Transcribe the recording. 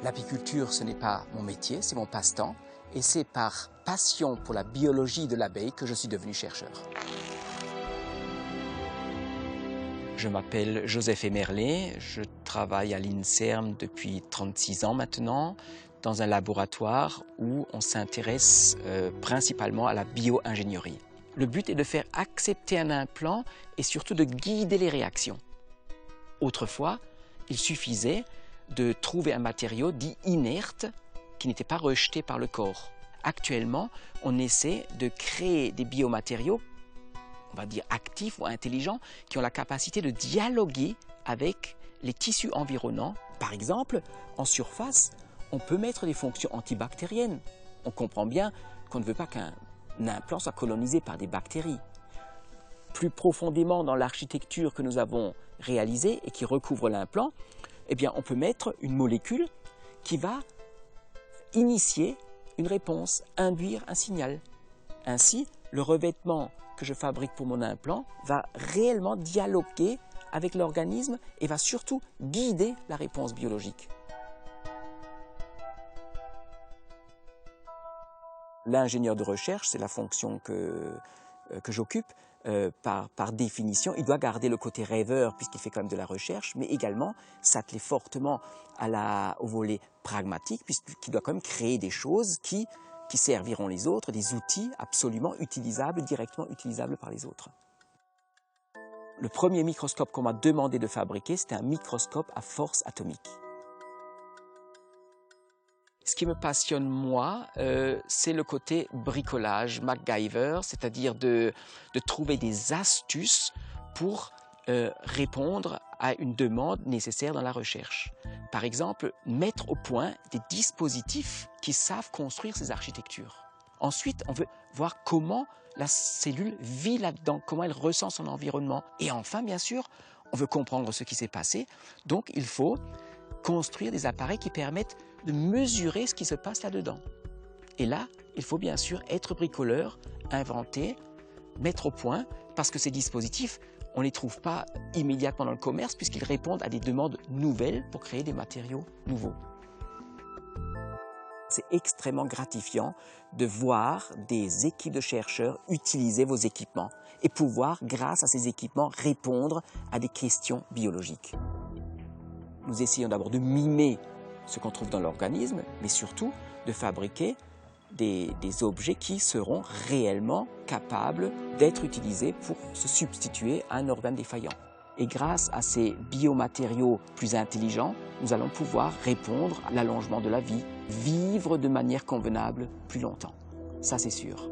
L'apiculture, ce n'est pas mon métier, c'est mon passe-temps. Et c'est par passion pour la biologie de l'abeille que je suis devenu chercheur. Je m'appelle Joseph Emerlet, je travaille à l'INSERM depuis 36 ans maintenant, dans un laboratoire où on s'intéresse principalement à la bio-ingénierie. Le but est de faire accepter un implant et surtout de guider les réactions. Autrefois, il suffisait de trouver un matériau dit inerte qui n'était pas rejeté par le corps. Actuellement, on essaie de créer des biomatériaux, on va dire actifs ou intelligents, qui ont la capacité de dialoguer avec les tissus environnants. Par exemple, en surface, on peut mettre des fonctions antibactériennes. On comprend bien qu'on ne veut pas qu'un implant soit colonisé par des bactéries. Plus profondément dans l'architecture que nous avons réalisée et qui recouvre l'implant, eh bien, on peut mettre une molécule qui va initier une réponse, induire un signal. Ainsi, le revêtement que je fabrique pour mon implant va réellement dialoguer avec l'organisme et va surtout guider la réponse biologique. L'ingénieur de recherche, c'est la fonction que j'occupe. Par définition, il doit garder le côté rêveur puisqu'il fait quand même de la recherche, mais également s'atteler fortement au volet pragmatique puisqu'il doit quand même créer des choses qui serviront les autres, des outils absolument utilisables, directement utilisables par les autres. Le premier microscope qu'on m'a demandé de fabriquer, c'était un microscope à force atomique. Ce qui me passionne, moi, c'est le côté bricolage, MacGyver, c'est-à-dire de trouver des astuces pour répondre à une demande nécessaire dans la recherche. Par exemple, mettre au point des dispositifs qui savent construire ces architectures. Ensuite, on veut voir comment la cellule vit là-dedans, comment elle ressent son environnement. Et enfin, bien sûr, on veut comprendre ce qui s'est passé. Donc, il faut construire des appareils qui permettent de mesurer ce qui se passe là-dedans. Et là, il faut bien sûr être bricoleur, inventer, mettre au point, parce que ces dispositifs, on ne les trouve pas immédiatement dans le commerce puisqu'ils répondent à des demandes nouvelles pour créer des matériaux nouveaux. C'est extrêmement gratifiant de voir des équipes de chercheurs utiliser vos équipements et pouvoir, grâce à ces équipements, répondre à des questions biologiques. Nous essayons d'abord de mimer ce qu'on trouve dans l'organisme, mais surtout de fabriquer des objets qui seront réellement capables d'être utilisés pour se substituer à un organe défaillant. Et grâce à ces biomatériaux plus intelligents, nous allons pouvoir répondre à l'allongement de la vie, vivre de manière convenable plus longtemps. Ça, c'est sûr.